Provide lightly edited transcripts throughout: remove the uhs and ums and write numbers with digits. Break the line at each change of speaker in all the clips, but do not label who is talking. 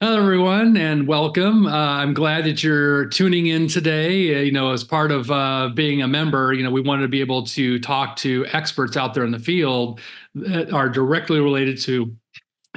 Hello, everyone, and welcome. I'm glad that you're tuning in today. As part of being a member, we wanted to be able to talk to experts out there in the field that are directly related to,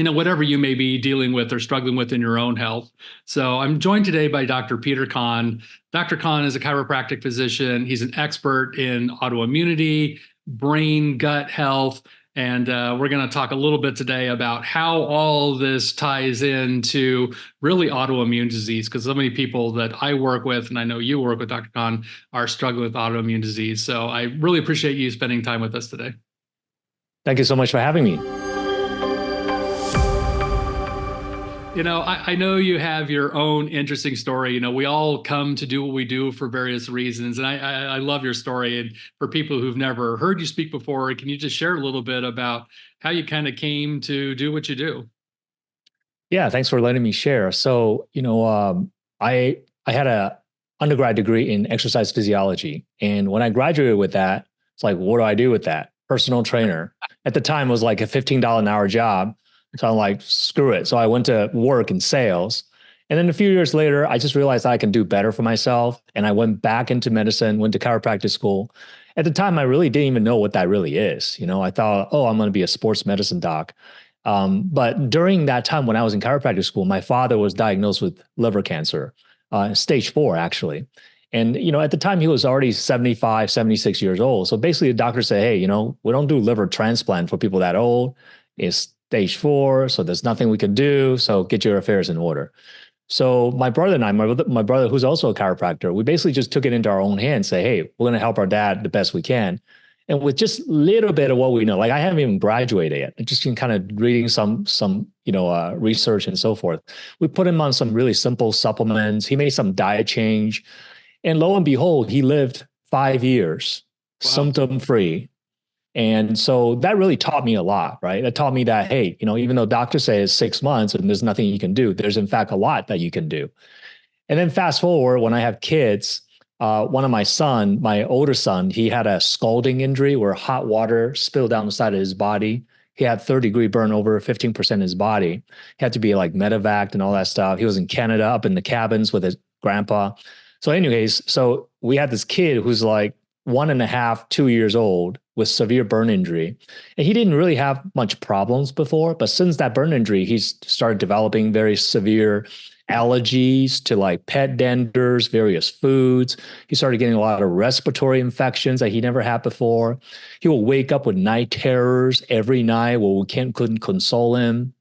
whatever you may be dealing with or struggling with in your own health. So I'm joined today by Dr. Peter Kahn. Dr. Kahn is a chiropractic physician. He's an expert in autoimmunity, brain, gut health. And we're going to talk a little bit today about how all this ties into really autoimmune disease, because so many people that I work with, and I know you work with, Dr. Khan, are struggling with autoimmune disease. So I really appreciate you spending time with us today.
Thank you so much for having me.
I know you have your own interesting story. We all come to do what we do for various reasons. And I love your story. And for people who've never heard you speak before, can you just share a little bit about how you kind of came to do what you do?
Yeah, thanks for letting me share. I had a undergrad degree in exercise physiology, and when I graduated with that, it's like, what do I do with that? Personal trainer. At the time, it was like a $15 an hour job, so I'm like, screw it. So I went to work in sales, and then a few years later, I just realized I can do better for myself, and I went back into medicine, went to chiropractic school. At the time, I really didn't even know what that really is. I thought, oh, I'm going to be a sports medicine doc. But during that time when I was in chiropractic school, my father was diagnosed with liver cancer, stage 4, actually. And, at the time he was already 75, 76 years old. So basically the doctor said, hey, we don't do liver transplant for people that old. It's stage 4. So there's nothing we can do. So get your affairs in order. So my brother and I, my brother, who's also a chiropractor, we basically just took it into our own hands, say, hey, we're going to help our dad the best we can. And with just a little bit of what we know, like I haven't even graduated yet, I just been kind of reading some research and so forth. We put him on some really simple supplements. He made some diet change, and lo and behold, he lived 5 years
Wow.
symptom free. And so that really taught me a lot, right? It taught me that, hey, even though doctors say it's 6 months and there's nothing you can do, there's in fact a lot that you can do. And then fast forward, when I have kids, one of my older son, he had a scalding injury where hot water spilled down the side of his body. He had third-degree burn over 15% of his body. He had to be like medevaced and all that stuff. He was in Canada up in the cabins with his grandpa. So anyways, so we had this kid who's like 1.5, 2 years old with severe burn injury. And he didn't really have much problems before, but since that burn injury, he's started developing very severe allergies to like pet denders, various foods. He started getting a lot of respiratory infections that he never had before. He will wake up with night terrors every night where we couldn't console him.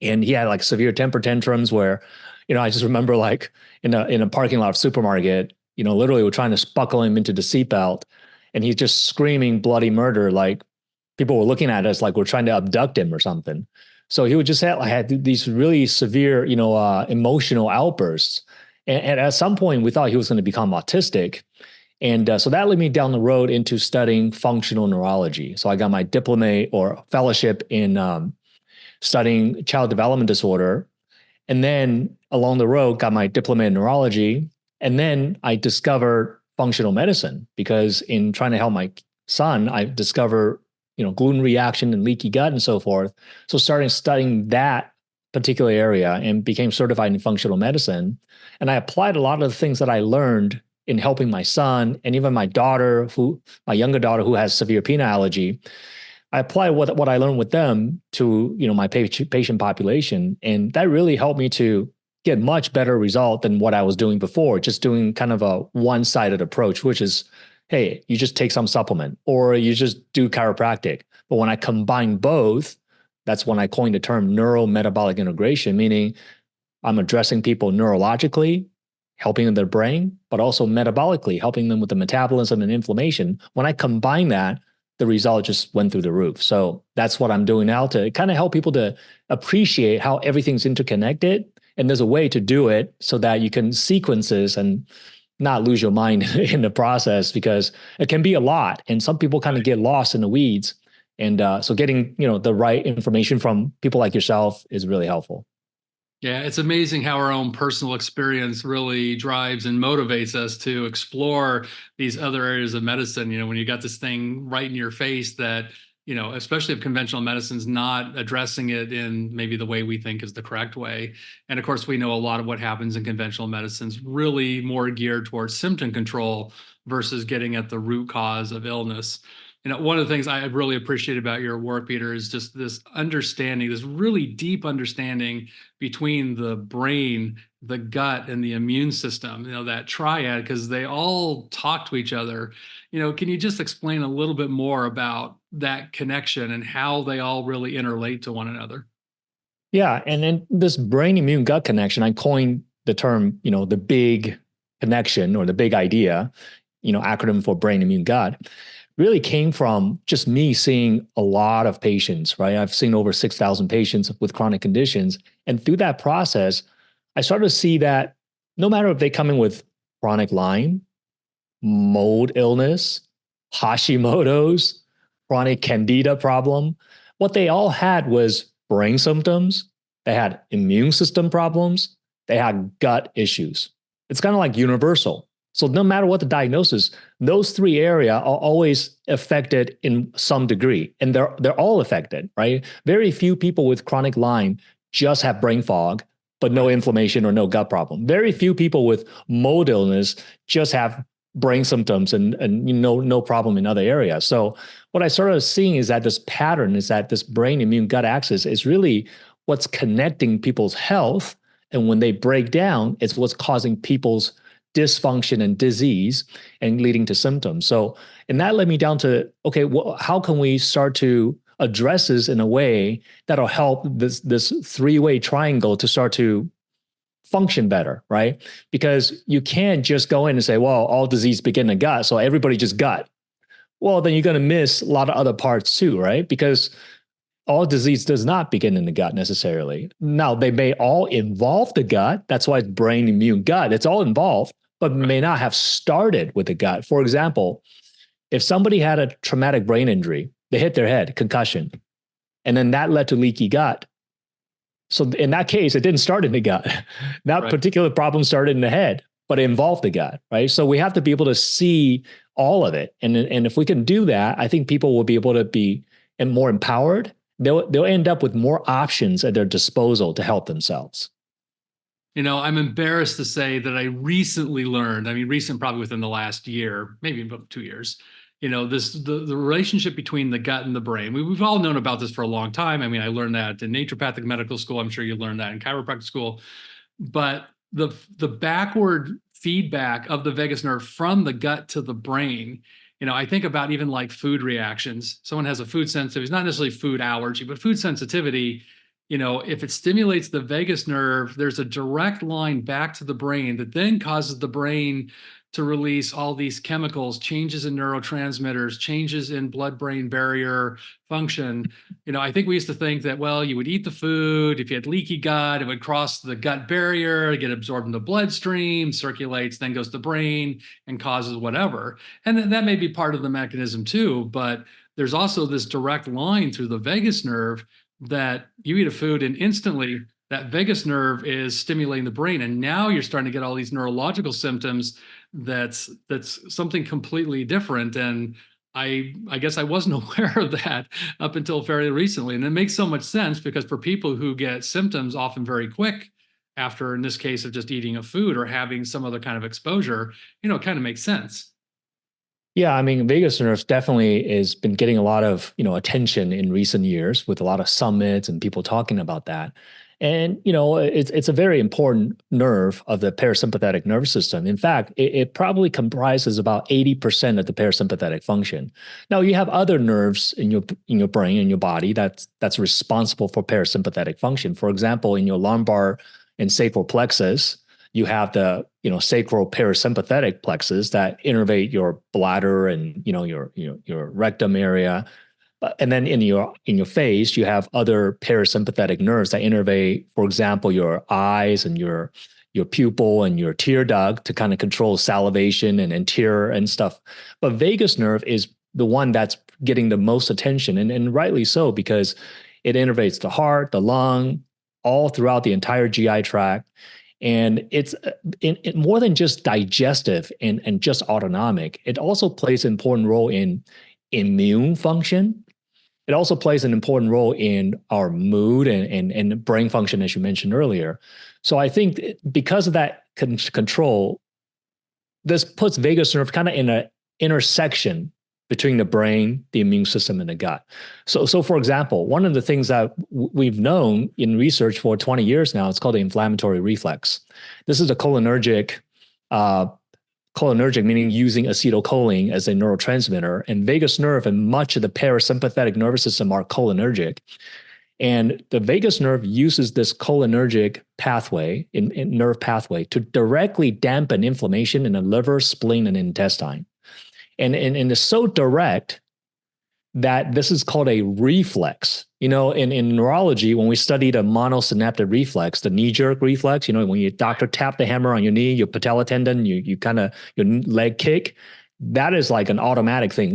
And he had like severe temper tantrums where, I just remember like in a parking lot of supermarket, literally we're trying to buckle him into the seatbelt and he's just screaming bloody murder. Like people were looking at us like we're trying to abduct him or something. So he would just had these really severe, emotional outbursts. And at some point, we thought he was going to become autistic. And so that led me down the road into studying functional neurology. So I got my diplomate or fellowship in studying child development disorder. And then along the road, got my diploma in neurology. And then I discovered functional medicine because in trying to help my son, I discovered gluten reaction and leaky gut and so forth. So starting studying that particular area and became certified in functional medicine. And I applied a lot of the things that I learned in helping my son and even my younger daughter who has severe peanut allergy. I applied what I learned with them to, my patient population. And that really helped me to get much better result than what I was doing before, just doing kind of a one-sided approach, which is, hey, you just take some supplement or you just do chiropractic. But when I combine both, that's when I coined the term neuro-metabolic integration, meaning I'm addressing people neurologically, helping in their brain, but also metabolically, helping them with the metabolism and inflammation. When I combine that, the result just went through the roof. So that's what I'm doing now to kind of help people to appreciate how everything's interconnected. And there's a way to do it so that you can sequences and not lose your mind in the process, because it can be a lot. And some people kind of get lost in the weeds. And so getting, the right information from people like yourself is really helpful.
Yeah, it's amazing how our own personal experience really drives and motivates us to explore these other areas of medicine. When you got this thing right in your face that, especially if conventional medicine's not addressing it in maybe the way we think is the correct way. And of course, we know a lot of what happens in conventional medicine's really more geared towards symptom control versus getting at the root cause of illness. One of the things I really appreciate about your work, Peter, is just this understanding, this really deep understanding between the brain, the gut, and the immune system, that triad, because they all talk to each other. Can you just explain a little bit more about that connection and how they all really interrelate to one another?
Yeah. And then this brain immune gut connection, I coined the term, the big connection or the big idea, acronym for brain immune gut, really came from just me seeing a lot of patients, right? I've seen over 6,000 patients with chronic conditions. And through that process, I started to see that no matter if they come in with chronic Lyme, mold illness, Hashimoto's, chronic candida problem, what they all had was brain symptoms, they had immune system problems, they had gut issues. It's kind of like universal. So no matter what the diagnosis, those three areas are always affected in some degree, and they're all affected, right? Very few people with chronic Lyme just have brain fog, but no inflammation or no gut problem. Very few people with mold illness just have brain symptoms and no problem in other areas. So what I started seeing is that this pattern is that this brain immune gut axis is really what's connecting people's health. And when they break down, it's what's causing people's dysfunction and disease and leading to symptoms. So, and that led me down to, okay, well, how can we start to address this in a way that'll help this three-way triangle to start to function better, right? Because you can't just go in and say, well, all disease begin in the gut, so everybody just gut. Well, then you're going to miss a lot of other parts too, right? Because all disease does not begin in the gut necessarily. Now, they may all involve the gut. That's why it's brain immune gut. It's all involved, but may not have started with the gut. For example, if somebody had a traumatic brain injury, they hit their head, concussion, and then that led to leaky gut. So in that case, it didn't start in the gut. That particular problem started in the head, but it involved the gut, right? So we have to be able to see all of it. And if we can do that, I think people will be able to be more empowered. They'll end up with more options at their disposal to help themselves.
I'm embarrassed to say that I recently learned, recent probably within the last year, maybe about 2 years, the relationship between the gut and the brain. We've all known about this for a long time. I learned that in naturopathic medical school. I'm sure you learned that in chiropractic school. But the backward feedback of the vagus nerve from the gut to the brain, I think about even like food reactions. Someone has a food sensitivity, it's not necessarily food allergy, but food sensitivity. If it stimulates the vagus nerve, there's a direct line back to the brain that then causes the brain to release all these chemicals, changes in neurotransmitters, changes in blood-brain barrier function. I think we used to think that, well, you would eat the food. If you had leaky gut, it would cross the gut barrier, get absorbed in the bloodstream, circulates, then goes to the brain and causes whatever. And that may be part of the mechanism too, but there's also this direct line through the vagus nerve that you eat a food and instantly that vagus nerve is stimulating the brain. And now you're starting to get all these neurological symptoms that's something completely different. And I guess I wasn't aware of that up until fairly recently. And it makes so much sense because for people who get symptoms often very quick after, in this case, of just eating a food or having some other kind of exposure, it kind of makes sense.
Yeah, vagus nerve definitely has been getting a lot of, attention in recent years with a lot of summits and people talking about that. And, it's a very important nerve of the parasympathetic nervous system. In fact, it probably comprises about 80% of the parasympathetic function. Now, you have other nerves in your brain, in your body that's responsible for parasympathetic function. For example, in your lumbar and sacral plexus, you have the sacral parasympathetic plexus that innervate your bladder and your rectum area. And then in your face, you have other parasympathetic nerves that innervate, for example, your eyes and your pupil and your tear duct to kind of control salivation and tear and stuff. But vagus nerve is the one that's getting the most attention, and rightly so, because it innervates the heart, the lung, all throughout the entire GI tract. And it's more than just digestive and just autonomic. It also plays an important role in immune function. it also plays an important role in our mood and brain function, as you mentioned earlier. So I think because of that control, this puts vagus nerve kind of in an intersection between the brain, the immune system, and the gut. So for example, one of the things that we've known in research for 20 years now, it's called the inflammatory reflex. This is a cholinergic, cholinergic meaning using acetylcholine as a neurotransmitter, and vagus nerve and much of the parasympathetic nervous system are cholinergic. And the vagus nerve uses this cholinergic pathway, in nerve pathway, to directly dampen inflammation in the liver, spleen, and intestine. And it's so direct that this is called a reflex. You know, in neurology, when we studied a monosynaptic reflex, the knee-jerk reflex, you know, when your doctor tap the hammer on your knee, your patella tendon, you kind of, your leg kick, that is like an automatic thing.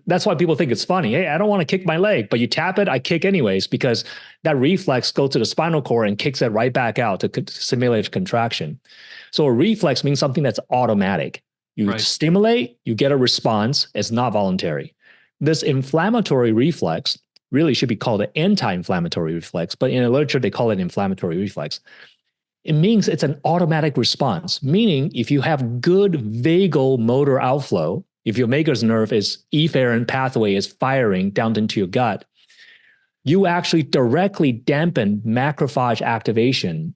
That's why people think it's funny. Hey, I don't want to kick my leg, but you tap it, I kick anyways, because that reflex goes to the spinal cord and kicks it right back out to simulate contraction. So a reflex means something that's automatic. You stimulate, you get a response. It's not voluntary. This inflammatory reflex really should be called an anti-inflammatory reflex, but in the literature, they call it inflammatory reflex. It means it's an automatic response, meaning if you have good vagal motor outflow, if your vagus nerve is efferent pathway is firing down into your gut, you actually directly dampen macrophage activation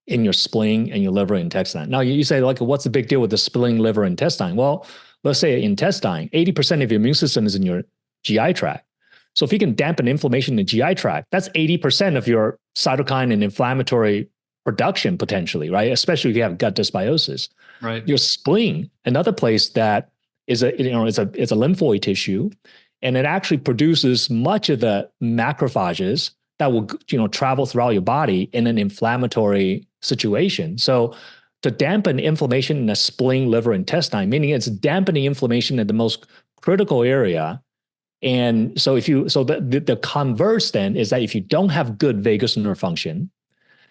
in your spleen and your liver and intestine. Now you say, like, what's the big deal with the spleen, liver, and intestine? Well, let's say intestine, 80% of your immune system is in your GI tract. So if you can dampen inflammation in the GI tract, that's 80% of your cytokine and inflammatory production potentially, right? Especially if you have gut dysbiosis.
Right.
Your spleen, another place that is it's a lymphoid tissue, and it actually produces much of the macrophages that will, travel throughout your body in an inflammatory situation. So to dampen inflammation in the spleen, liver, intestine, meaning it's dampening inflammation in the most critical area. And so the converse then is that if you don't have good vagus nerve function,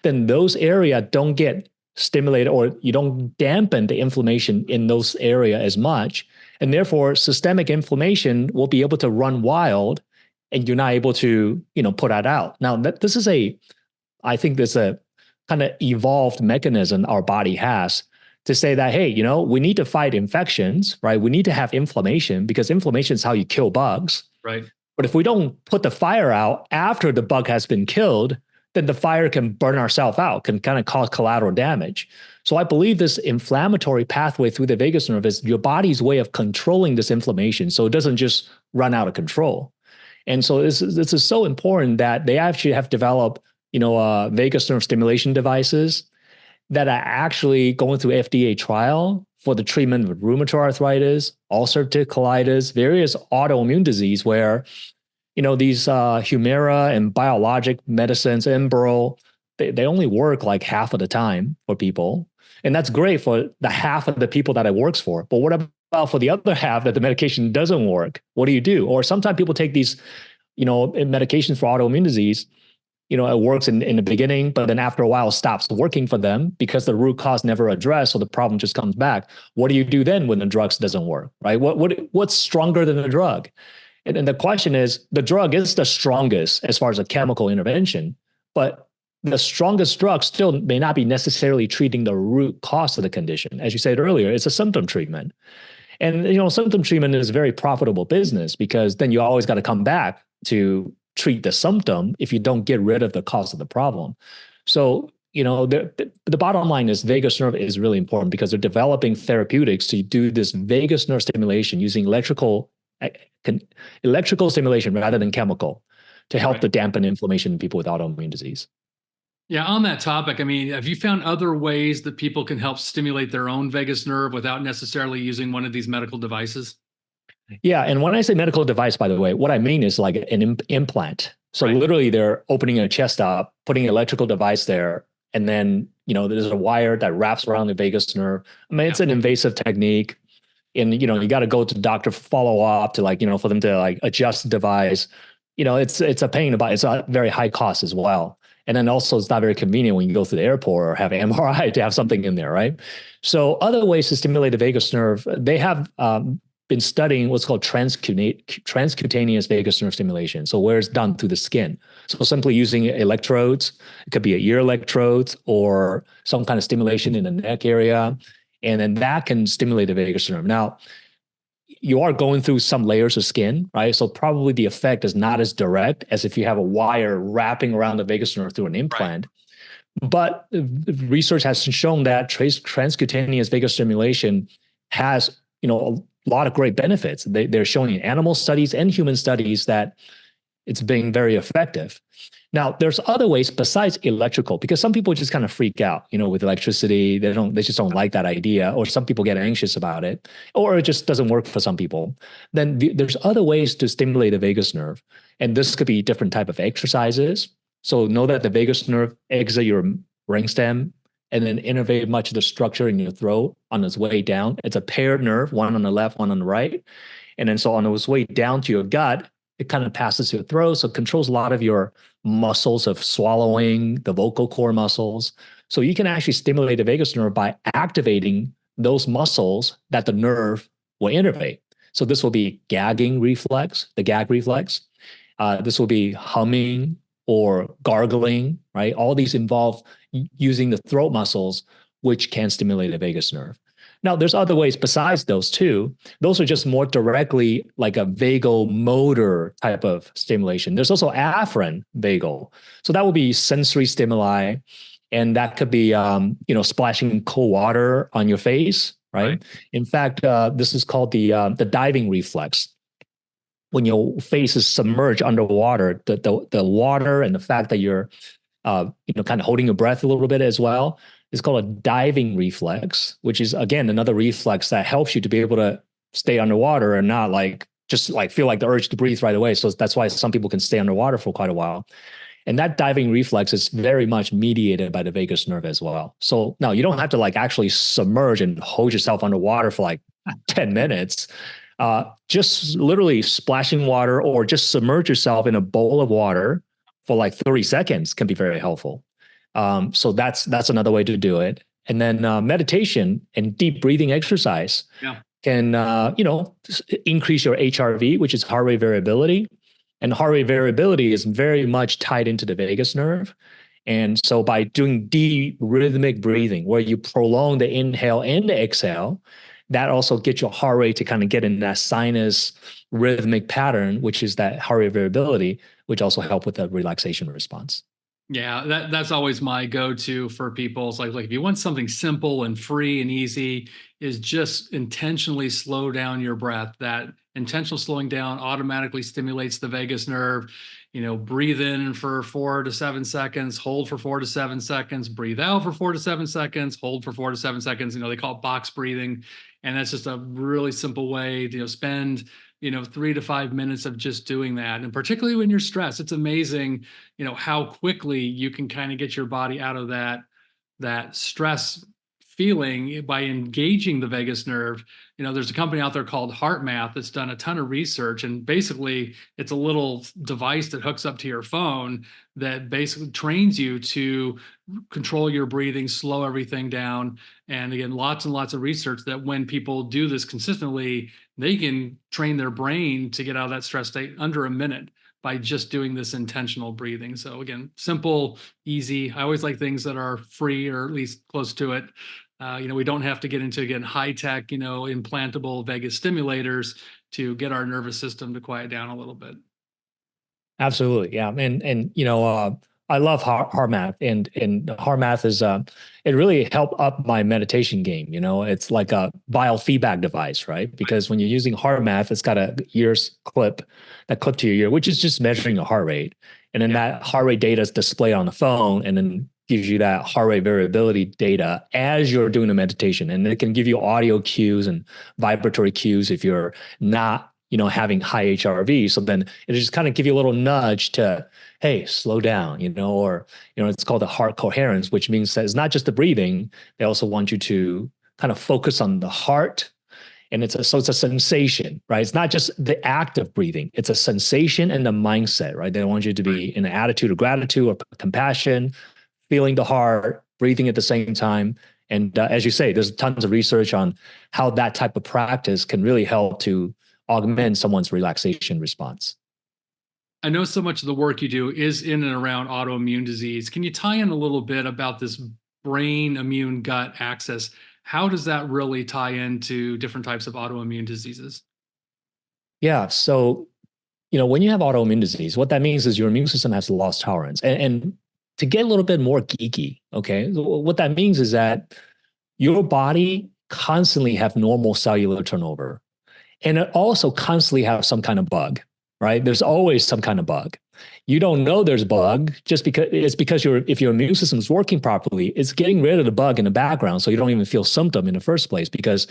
then those areas don't get stimulated, or you don't dampen the inflammation in those areas as much. And therefore, systemic inflammation will be able to run wild, and you're not able to, put that out. Now, I think there's a kind of evolved mechanism our body has to say that, hey, we need to fight infections, right? We need to have inflammation because inflammation is how you kill bugs.
Right.
But if we don't put the fire out after the bug has been killed, then the fire can burn ourselves out, can kind of cause collateral damage. So I believe this inflammatory pathway through the vagus nerve is your body's way of controlling this inflammation so it doesn't just run out of control. And so this is so important that they actually have developed, vagus nerve stimulation devices that are actually going through FDA trial for the treatment of rheumatoid arthritis, ulcerative colitis, various autoimmune disease where, these Humira and biologic medicines, Enbrel, they only work like half of the time for people. And that's great for the half of the people that it works for. But what about for the other half that the medication doesn't work? What do you do? Or sometimes people take these, medications for autoimmune disease, it works in the beginning, but then after a while it stops working for them because the root cause never addressed. So the problem just comes back. What do you do then when the drugs doesn't work, right? What's stronger than the drug? And the question is, the drug is the strongest as far as a chemical intervention, but the strongest drug still may not be necessarily treating the root cause of the condition. As you said earlier, it's a symptom treatment. And, symptom treatment is a very profitable business because then you always got to come back to treat the symptom if you don't get rid of the cause of the problem. So, the bottom line is vagus nerve is really important because they're developing therapeutics to do this vagus nerve stimulation using electrical stimulation rather than chemical to help to dampen inflammation in people with autoimmune disease.
Yeah, on that topic, I mean, have you found other ways that people can help stimulate their own vagus nerve without necessarily using one of these medical devices?
Yeah, and when I say medical device, by the way, what I mean is like an implant. So literally they're opening your chest up, putting an electrical device there, and then, there's a wire that wraps around the vagus nerve. I mean, it's an invasive technique. And, you got to go to the doctor for follow-up to for them to adjust the device. It's a pain, but it's a very high cost as well. And then also it's not very convenient when you go to the airport or have an MRI to have something in there, right? So other ways to stimulate the vagus nerve, they have been studying what's called transcutaneous vagus nerve stimulation. So where it's done through the skin. So simply using electrodes, it could be a ear electrodes or some kind of stimulation in the neck area. And then that can stimulate the vagus nerve. Now, you are going through some layers of skin, right? So probably the effect is not as direct as if you have a wire wrapping around the vagus nerve through an implant. Right. But research has shown that transcutaneous vagus stimulation has, a lot of great benefits. They're showing in animal studies and human studies that it's being very effective. Now, there's other ways besides electrical, because some people just kind of freak out, with electricity. They just don't like that idea, or some people get anxious about it, or it just doesn't work for some people. Then there's other ways to stimulate the vagus nerve. And this could be different type of exercises. So know that the vagus nerve exits your brainstem and then innervate much of the structure in your throat on its way down. It's a paired nerve, one on the left, one on the right. And then so on its way down to your gut, it kind of passes your throat. So it controls a lot of your muscles of swallowing, the vocal cord muscles. So you can actually stimulate the vagus nerve by activating those muscles that the nerve will innervate. So this will be gagging reflex, the gag reflex. This will be humming or gargling, right? All these involve using the throat muscles, which can stimulate the vagus nerve. Now, there's other ways besides those two. Those are just more directly like a vagomotor type of stimulation. There's also afferent vagal. So that would be sensory stimuli. And that could be, splashing cold water on your face, right? In fact, this is called the diving reflex. When your face is submerged underwater, the water and the fact that you're, kind of holding your breath a little bit as well, is called a diving reflex, which is, again, another reflex that helps you to be able to stay underwater and not just feel like the urge to breathe right away. So that's why some people can stay underwater for quite a while. And that diving reflex is very much mediated by the vagus nerve as well. So now you don't have to actually submerge and hold yourself underwater for 10 minutes. Just literally splashing water or just submerge yourself in a bowl of water for 30 seconds can be very helpful. So that's another way to do it. And then meditation and deep breathing exercise can, increase your HRV, which is heart rate variability. And heart rate variability is very much tied into the vagus nerve. And so by doing deep rhythmic breathing, where you prolong the inhale and the exhale, that also gets your heart rate to kind of get in that sinus rhythmic pattern, which is that heart rate variability, which also help with the relaxation response.
Yeah, that's always my go-to for people. It's like if you want something simple and free and easy, is just intentionally slow down your breath. That intentional slowing down automatically stimulates the vagus nerve. Breathe in for 4 to 7 seconds, hold for 4 to 7 seconds, breathe out for 4 to 7 seconds, hold for 4 to 7 seconds. They call it box breathing. And that's just a really simple way to spend 3 to 5 minutes of just doing that. And particularly when you're stressed, it's amazing, how quickly you can kind of get your body out of that stress feeling by engaging the vagus nerve. There's a company out there called HeartMath that's done a ton of research, and basically it's a little device that hooks up to your phone that basically trains you to control your breathing, slow everything down. And again, lots and lots of research that when people do this consistently, they can train their brain to get out of that stress state under a minute by just doing this intentional breathing. So again, simple, easy. I always like things that are free or at least close to it. We don't have to get into, again, high-tech, implantable vagus stimulators to get our nervous system to quiet down a little bit.
Absolutely. Yeah. And I love HeartMath, and HeartMath is, it really helped up my meditation game. It's like a biofeedback device, right? Because when you're using HeartMath, it's got a ears clip to your ear, which is just measuring your heart rate. And then that heart rate data is displayed on the phone and then gives you that heart rate variability data as you're doing the meditation. And it can give you audio cues and vibratory cues if you're not, having high HRV. So then it just kind of give you a little nudge to, hey, slow down, or, it's called the heart coherence, which means that it's not just the breathing. They also want you to kind of focus on the heart. And it's a sensation, right? It's not just the act of breathing. It's a sensation and the mindset, right? They want you to be in an attitude of gratitude or compassion, feeling the heart, breathing at the same time. And as you say, there's tons of research on how that type of practice can really help to augment someone's relaxation response.
I know so much of the work you do is in and around autoimmune disease. Can you tie in a little bit about this brain immune gut axis? How does that really tie into different types of autoimmune diseases?
Yeah. So, when you have autoimmune disease, what that means is your immune system has lost tolerance. And to get a little bit more geeky, okay, what that means is that your body constantly have normal cellular turnover. And it also constantly have some kind of bug, right? There's always some kind of bug. You don't know there's a bug just because if your immune system is working properly, it's getting rid of the bug in the background. So you don't even feel symptom in the first place, because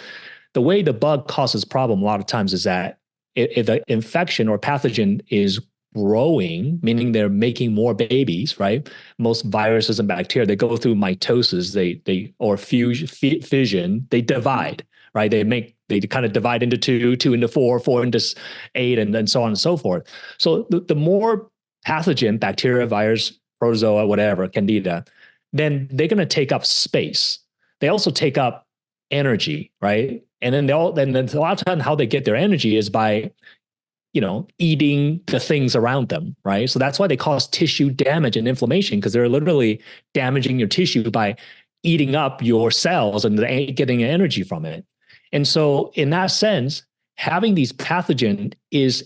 the way the bug causes problem a lot of times is that if the infection or pathogen is growing, meaning they're making more babies, right? Most viruses and bacteria, they go through mitosis, or fission, they divide, right? They kind of divide into two into four into eight, and then so on and so forth. So the more pathogen, bacteria, virus, protozoa, whatever, candida, then they're going to take up space. They also take up energy, right? And then then a lot of times how they get their energy is by eating the things around them, right? So that's why they cause tissue damage and inflammation, because they're literally damaging your tissue by eating up your cells and getting energy from it. And so in that sense, having these pathogen is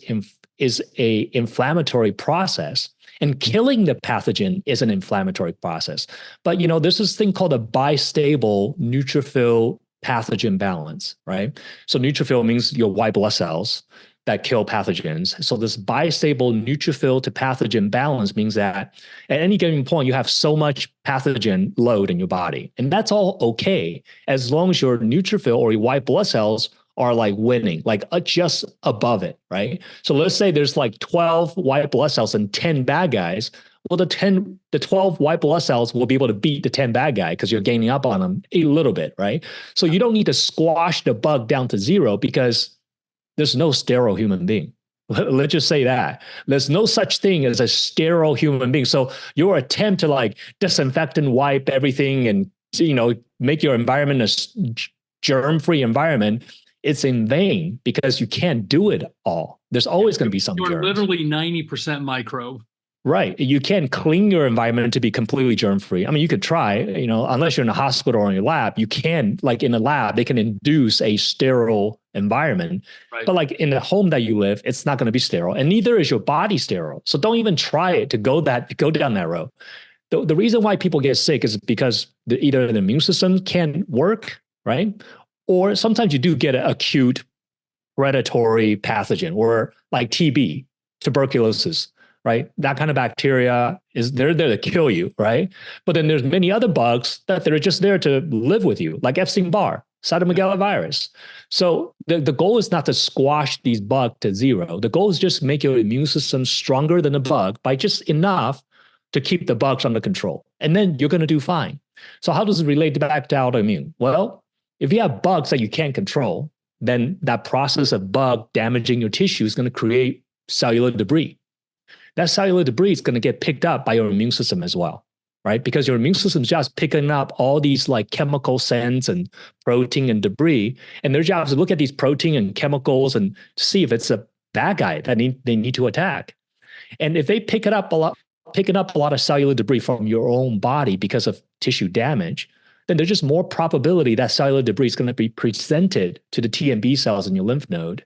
a inflammatory process, and killing the pathogen is an inflammatory process. But there's this thing called a bistable neutrophil pathogen balance, right? So neutrophil means your white blood cells that kill pathogens. So this bistable neutrophil to pathogen balance means that at any given point, you have so much pathogen load in your body. And that's all okay, as long as your neutrophil or your white blood cells are like winning, like just above it, right? So let's say there's like 12 white blood cells and 10 bad guys. Well, the 12 white blood cells will be able to beat the 10 bad guy because you're gaining up on them a little bit, right? So you don't need to squash the bug down to zero, because there's no sterile human being. Let's just say that. There's no such thing as a sterile human being. So your attempt to like disinfect and wipe everything and, make your environment a germ-free environment, it's in vain, because you can't do it all. There's always going to be some germs.
You're literally 90% microbe.
Right. You can't clean your environment to be completely germ-free. I mean, you could try, unless you're in a hospital or in a lab, you can, like in a lab, they can induce a sterile environment. Right. But like in the home that you live, it's not going to be sterile, and neither is your body sterile. So don't even try it to go down that road. The reason why people get sick is because either the immune system can't work, right? Or sometimes you do get an acute predatory pathogen, or like TB, tuberculosis, right? That kind of bacteria they're there to kill you, right? But then there's many other bugs that they're just there to live with you, like Epstein-Barr, cytomegalovirus. So the goal is not to squash these bugs to zero. The goal is just make your immune system stronger than the bug by just enough to keep the bugs under control. And then you're going to do fine. So how does it relate back to autoimmune? Well, if you have bugs that you can't control, then that process of bug damaging your tissue is going to create cellular debris. That cellular debris is going to get picked up by your immune system as well, right? Because your immune system is just picking up all these like chemical scents and protein and debris. And their job is to look at these protein and chemicals and see if it's a bad guy that they need to attack. And if they picking up a lot of cellular debris from your own body because of tissue damage, then there's just more probability that cellular debris is going to be presented to the T and B cells in your lymph node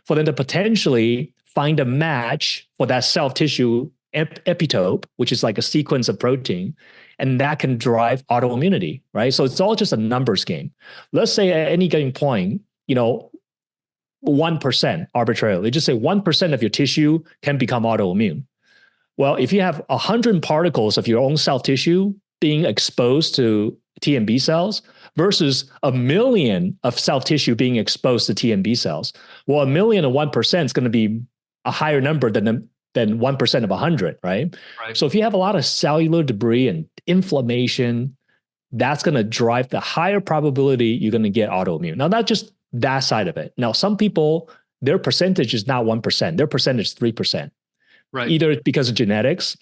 for them to potentially find a match for that self-tissue epitope, which is like a sequence of protein, and that can drive autoimmunity, right? So it's all just a numbers game. Let's say at any given point, 1% arbitrarily, just say 1% of your tissue can become autoimmune. Well, if you have 100 particles of your own self-tissue being exposed to T and B cells versus 1 million of self-tissue being exposed to T and B cells, well, 1 million and 1% is going to be a higher number than 1% of 100, right? So if you have a lot of cellular debris and inflammation, that's going to drive the higher probability you're going to get autoimmune. Now, not just that side of it. Now, some people, their percentage is not 1%, their percentage is 3%. Right. Either because of genetics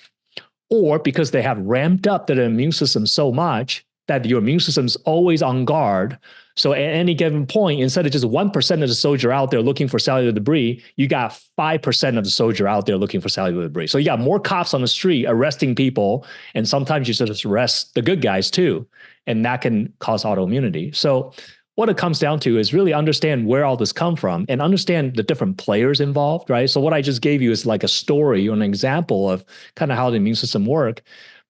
or because they have ramped up their immune system so much that your immune system's always on guard. So at any given point, instead of just 1% of the soldier out there looking for cellular debris, you got 5% of the soldier out there looking for cellular debris. So you got more cops on the street arresting people, and sometimes you just arrest the good guys too. And that can cause autoimmunity. So what it comes down to is really understand where all this come from and understand the different players involved, right? So what I just gave you is like a story or an example of kind of how the immune system work.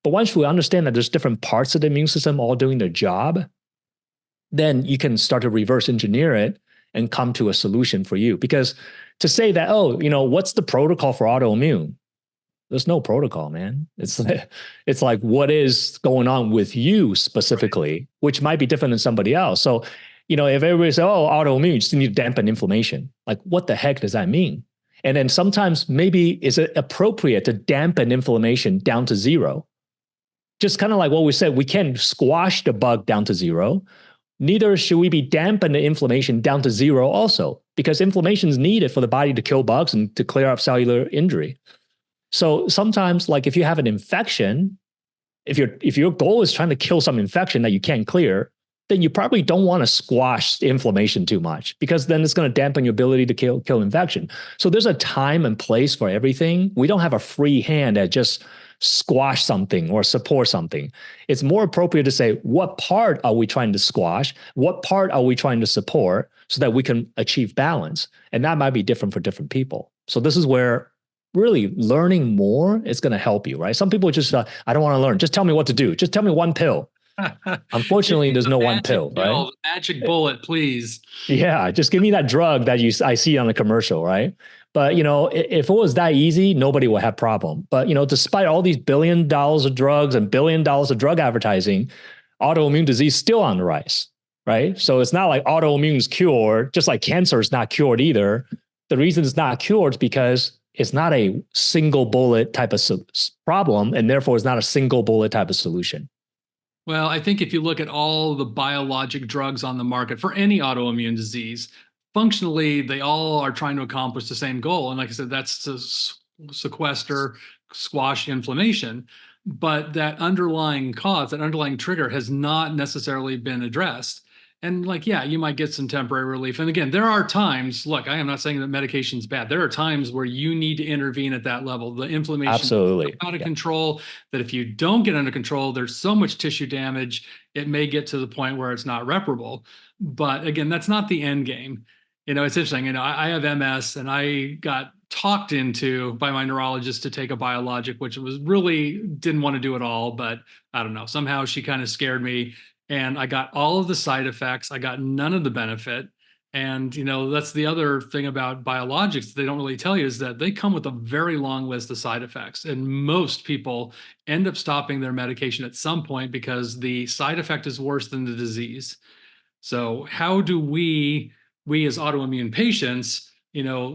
But once we understand that there's different parts of the immune system all doing their job, then you can start to reverse engineer it and come to a solution for you. Because to say that, oh, what's the protocol for autoimmune? There's no protocol, man. It's like what is going on with you specifically, which might be different than somebody else. So, if everybody says, oh, autoimmune, you just need to dampen inflammation. Like, what the heck does that mean? And then sometimes maybe is it appropriate to dampen inflammation down to zero? Just kind of like what we said, we can't squash the bug down to zero. Neither should we be dampen the inflammation down to zero also, because inflammation is needed for the body to kill bugs and to clear up cellular injury. So sometimes, like if you have an infection, if your goal is trying to kill some infection that you can't clear, then you probably don't want to squash the inflammation too much, because then it's going to dampen your ability to kill infection. So there's a time and place for everything. We don't have a free hand at just squash something or support something. It's more appropriate to say, what part are we trying to squash? What part are we trying to support so that we can achieve balance? And that might be different for different people. So this is where really learning more is going to help you, right? Some people just, I don't want to learn. Just tell me what to do. Just tell me one pill. Unfortunately, there's no one pill, right?
Magic bullet, please.
Yeah, just give me that drug that I see on the commercial, right? But if it was that easy, nobody would have problem. But despite all these $1 billion of drugs and $1 billion of drug advertising, autoimmune disease is still on the rise, right? So it's not like autoimmune is cured, just like cancer is not cured either. The reason it's not cured is because it's not a single bullet type of problem, and therefore it's not a single bullet type of solution.
Well, I think if you look at all the biologic drugs on the market for any autoimmune disease, functionally, they all are trying to accomplish the same goal. And like I said, that's to sequester, squash inflammation. But that underlying cause, that underlying trigger has not necessarily been addressed. And like, yeah, you might get some temporary relief. And again, there are times, look, I am not saying that medication is bad. There are times where you need to intervene at that level. The inflammation
absolutely
is out of control, that if you don't get under control, there's so much tissue damage, it may get to the point where it's not reparable. But again, that's not the end game. It's interesting. I have MS, and I got talked into by my neurologist to take a biologic, which was really didn't want to do at all. But I don't know, somehow she kind of scared me. And I got all of the side effects. I got none of the benefit. And, that's the other thing about biologics they don't really tell you, is that they come with a very long list of side effects. And most people end up stopping their medication at some point because the side effect is worse than the disease. So how do we as autoimmune patients,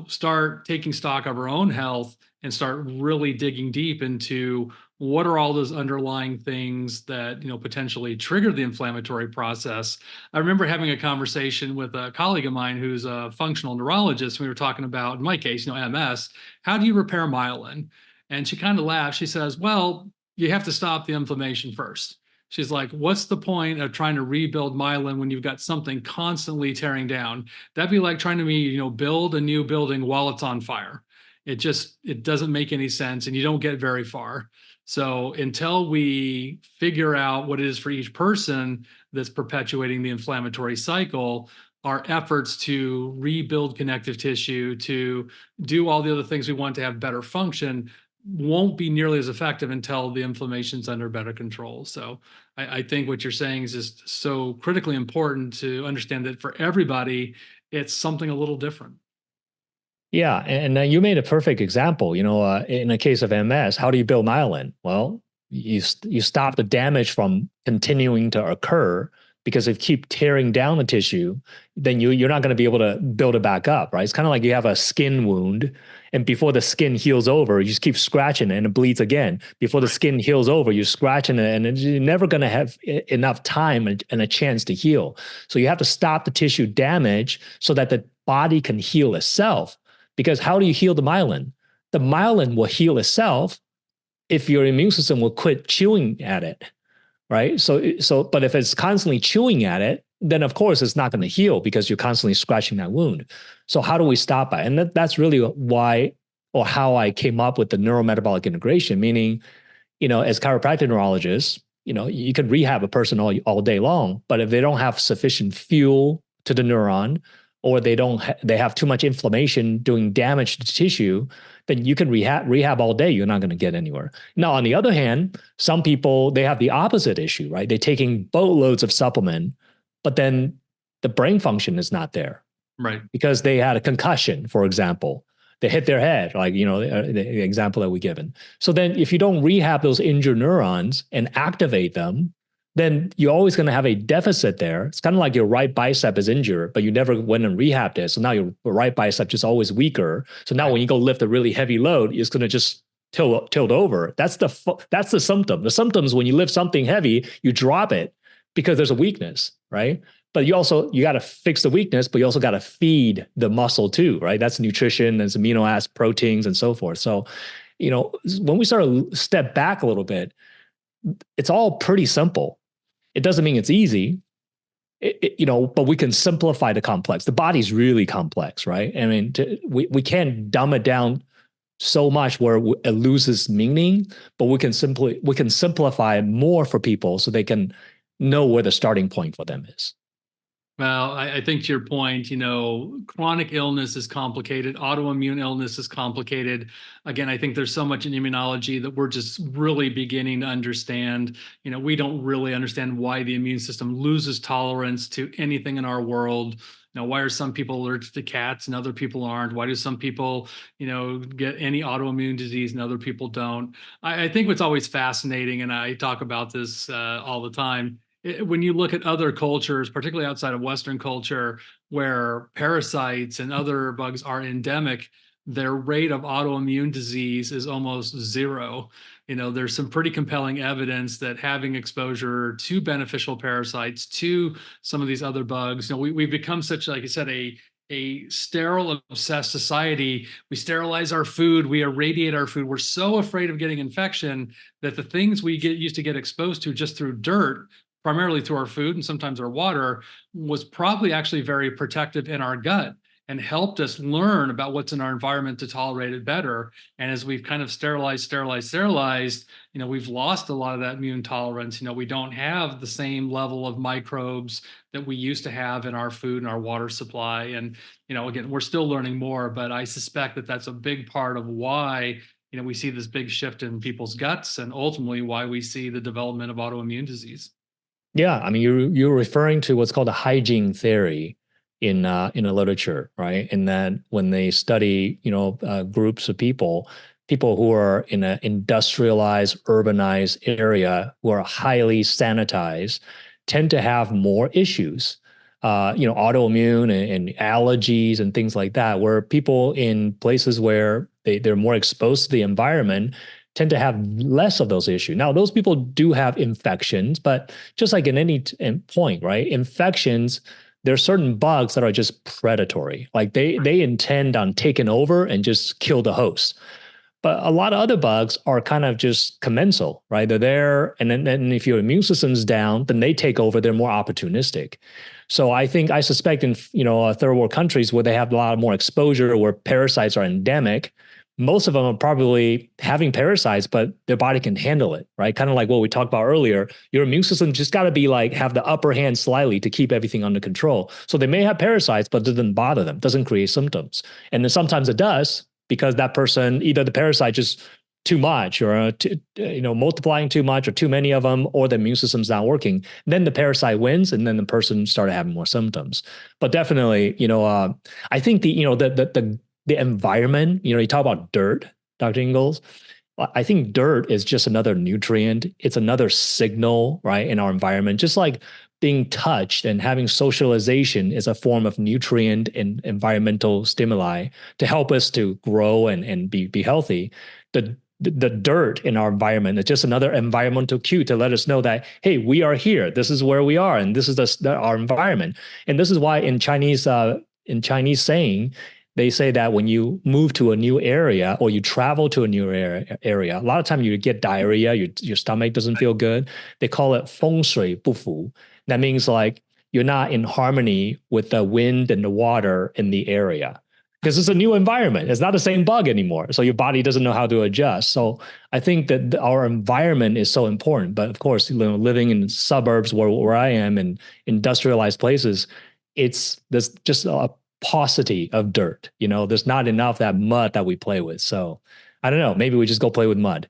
start taking stock of our own health and start really digging deep into what are all those underlying things that potentially trigger the inflammatory process? I remember having a conversation with a colleague of mine who's a functional neurologist. We were talking about, in my case, MS. How do you repair myelin? And she kind of laughed. She says, "Well, you have to stop the inflammation first." She's like, "What's the point of trying to rebuild myelin when you've got something constantly tearing down? That'd be like trying to build a new building while it's on fire. It doesn't make any sense, and you don't get very far." So until we figure out what it is for each person that's perpetuating the inflammatory cycle, our efforts to rebuild connective tissue, to do all the other things we want to have better function, won't be nearly as effective until the inflammation's under better control. So I think what you're saying is just so critically important to understand that for everybody, it's something a little different.
Yeah, and you made a perfect example. In a case of MS, how do you build myelin? Well, you stop the damage from continuing to occur, because if you keep tearing down the tissue, then you're not going to be able to build it back up, right? It's kind of like you have a skin wound, and before the skin heals over, you just keep scratching it and it bleeds again. Before the skin heals over, you're scratching it, and you're never going to have enough time and a chance to heal. So you have to stop the tissue damage so that the body can heal itself. Because how do you heal the myelin? The myelin will heal itself if your immune system will quit chewing at it, right? But if it's constantly chewing at it, then of course it's not going to heal because you're constantly scratching that wound. So how do we stop it? And that's really why or how I came up with the neurometabolic integration, meaning, as chiropractic neurologists, you could rehab a person all day long, but if they don't have sufficient fuel to the neuron, or they have too much inflammation doing damage to tissue, then you can rehab all day. You're not going to get anywhere. Now, on the other hand, some people, they have the opposite issue, right? They're taking boatloads of supplement, but then the brain function is not there.
Right.
Because they had a concussion, for example. They hit their head, like, the example that we given. So then if you don't rehab those injured neurons and activate them, then you're always going to have a deficit there. It's kind of like your right bicep is injured, but you never went and rehabbed it. So now your right bicep is always weaker. So now when you go lift a really heavy load, it's going to just tilt over. That's the symptom. The symptoms, when you lift something heavy, you drop it because there's a weakness, right? But you got to fix the weakness, but you also got to feed the muscle too, right? That's nutrition, there's amino acids, proteins, and so forth. So, when we start to step back a little bit, it's all pretty simple. It doesn't mean it's easy, but we can simplify the complex. The body's really complex, right? I mean, we can't dumb it down so much where it loses meaning, but we can simplify more for people so they can know where the starting point for them is.
Well, I think to your point, chronic illness is complicated. Autoimmune illness is complicated. Again, I think there's so much in immunology that we're just really beginning to understand. We don't really understand why the immune system loses tolerance to anything in our world. Why are some people allergic to cats and other people aren't? Why do some people, get any autoimmune disease and other people don't? I think what's always fascinating, and I talk about this all the time, when you look at other cultures, particularly outside of Western culture, where parasites and other bugs are endemic, their rate of autoimmune disease is almost zero. There's some pretty compelling evidence that having exposure to beneficial parasites, to some of these other bugs, we've become such, like you said, a sterile obsessed society. We sterilize our food, we irradiate our food. We're so afraid of getting infection that the things we used to get exposed to just through dirt, primarily through our food and sometimes our water, was probably actually very protective in our gut and helped us learn about what's in our environment to tolerate it better. And as we've kind of sterilized, we've lost a lot of that immune tolerance. We don't have the same level of microbes that we used to have in our food and our water supply. And, again, we're still learning more, but I suspect that that's a big part of why we see this big shift in people's guts, and ultimately why we see the development of autoimmune disease.
Yeah, I mean, you're referring to what's called a hygiene theory in the literature, right? And that when they study, groups of people who are in an industrialized, urbanized area who are highly sanitized, tend to have more issues, autoimmune and allergies and things like that. Where people in places where they're more exposed to the environment tend to have less of those issues. Now, those people do have infections, but just like in any point, right? Infections, there are certain bugs that are just predatory. Like they intend on taking over and just kill the host. But a lot of other bugs are kind of just commensal, right? They're there, and then if your immune system's down, then they take over. They're more opportunistic. So I suspect in third world countries where they have a lot more exposure, where parasites are endemic, most of them are probably having parasites, but their body can handle it, right? Kind of like what we talked about earlier. Your immune system just got to have the upper hand slightly to keep everything under control. So they may have parasites, but it doesn't bother them, doesn't create symptoms. And then sometimes it does, because that person, either the parasite just too much, or multiplying too much, or too many of them, or the immune system's not working. Then the parasite wins, and then the person started having more symptoms. But definitely, I think the environment, you talk about dirt, Dr. Ingels. I think dirt is just another nutrient. It's another signal, right, in our environment. Just like being touched and having socialization is a form of nutrient and environmental stimuli to help us to grow and be healthy. The dirt in our environment is just another environmental cue to let us know that, hey, we are here. This is where we are, and this is our environment. And this is why in Chinese saying, they say that when you move to a new area or you travel to a new area, a lot of times you get diarrhea, your stomach doesn't feel good. They call it 风水不符. That means like you're not in harmony with the wind and the water in the area because it's a new environment. It's not the same bug anymore. So your body doesn't know how to adjust. So I think that our environment is so important. But of course, living in suburbs where I am in industrialized places, there's just a paucity of dirt. There's not enough that mud that we play with. So I don't know, maybe we just go play with mud.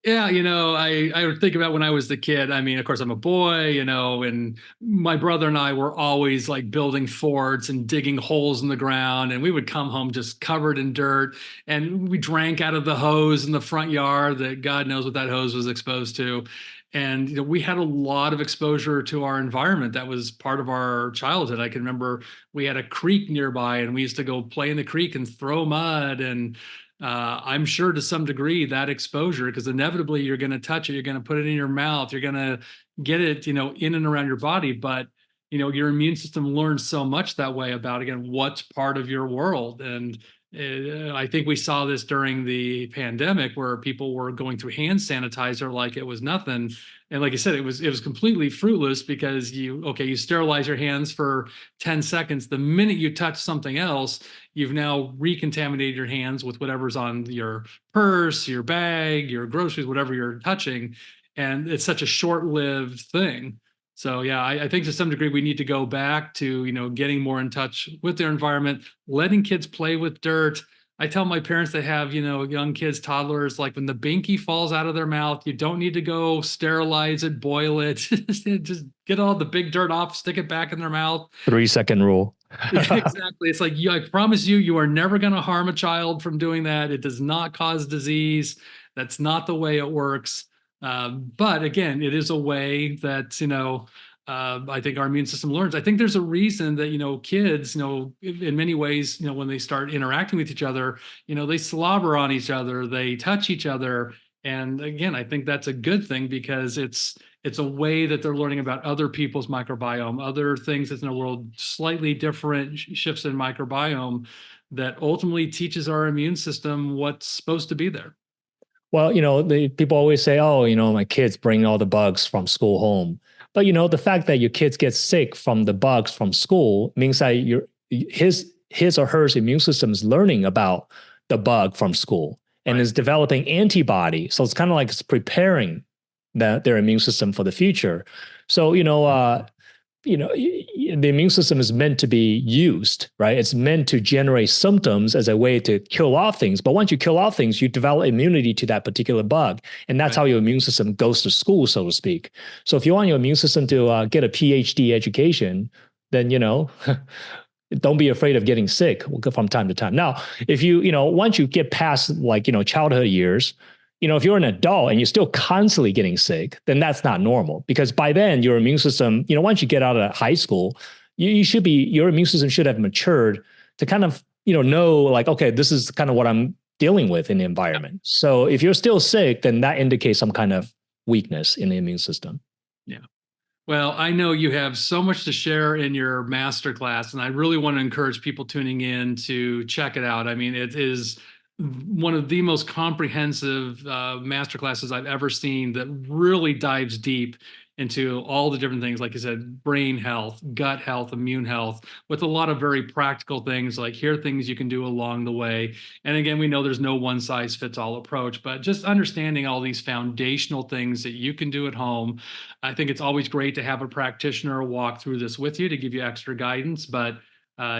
Yeah, I would think about when I was the kid. I mean, of course, I'm a boy, and my brother and I were always like building forts and digging holes in the ground. And we would come home just covered in dirt. And we drank out of the hose in the front yard that God knows what that hose was exposed to. And we had a lot of exposure to our environment. That was part of our childhood. I can remember we had a creek nearby, and we used to go play in the creek and throw mud. And I'm sure to some degree that exposure, because inevitably you're going to touch it, you're going to put it in your mouth, you're going to get it, in and around your body. But, your immune system learns so much that way about, again, what's part of your world. And I think we saw this during the pandemic where people were going through hand sanitizer like it was nothing. And like I said, it was completely fruitless because you sterilize your hands for 10 seconds. The minute you touch something else, you've now recontaminated your hands with whatever's on your purse, your bag, your groceries, whatever you're touching. And it's such a short-lived thing. So yeah, I think to some degree we need to go back to, getting more in touch with their environment, letting kids play with dirt. I tell my parents that have, young kids, toddlers, like when the binky falls out of their mouth, you don't need to go sterilize it, boil it, just get all the big dirt off, stick it back in their mouth.
3-second rule.
Exactly. It's like, I promise you are never going to harm a child from doing that. It does not cause disease. That's not the way it works. But again, it is a way that, I think our immune system learns. I think there's a reason that, kids, in many ways, when they start interacting with each other, they slobber on each other, they touch each other. And again, I think that's a good thing because it's a way that they're learning about other people's microbiome, other things that's in the world, slightly different shifts in microbiome that ultimately teaches our immune system what's supposed to be there.
Well, people always say, oh, my kids bring all the bugs from school home. But, the fact that your kids get sick from the bugs from school means that his or her immune system is learning about the bug from school and is developing antibody. So it's kind of like it's preparing their immune system for the future. So, the immune system is meant to be used, right? It's meant to generate symptoms as a way to kill off things. But once you kill off things, you develop immunity to that particular bug. And that's how your immune system goes to school, so to speak. So if you want your immune system to get a PhD education, then, don't be afraid of getting sick from time to time. Now, if once you get past childhood years, if you're an adult and you're still constantly getting sick, then that's not normal because by then your immune system, once you get out of high school, your immune system should have matured to kind of, know like, okay, this is kind of what I'm dealing with in the environment. So if you're still sick, then that indicates some kind of weakness in the immune system.
Yeah. Well, I know you have so much to share in your masterclass, and I really want to encourage people tuning in to check it out. I mean, it is one of the most comprehensive masterclasses I've ever seen that really dives deep into all the different things, like you said, brain health, gut health, immune health, with a lot of very practical things like here are things you can do along the way. And again, we know there's no one size fits all approach, but just understanding all these foundational things that you can do at home. I think it's always great to have a practitioner walk through this with you to give you extra guidance, but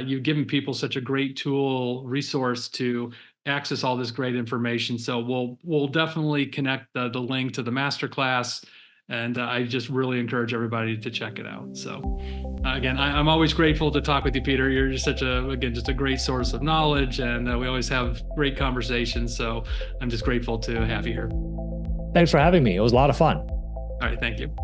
you've given people such a great tool resource to access all this great information. So we'll definitely connect the link to the masterclass, and I just really encourage everybody to check it out. So again, I'm always grateful to talk with you, Peter. You're just just a great source of knowledge, and we always have great conversations. So I'm just grateful to have you here.
Thanks for having me. It was a lot of fun.
All right, thank you.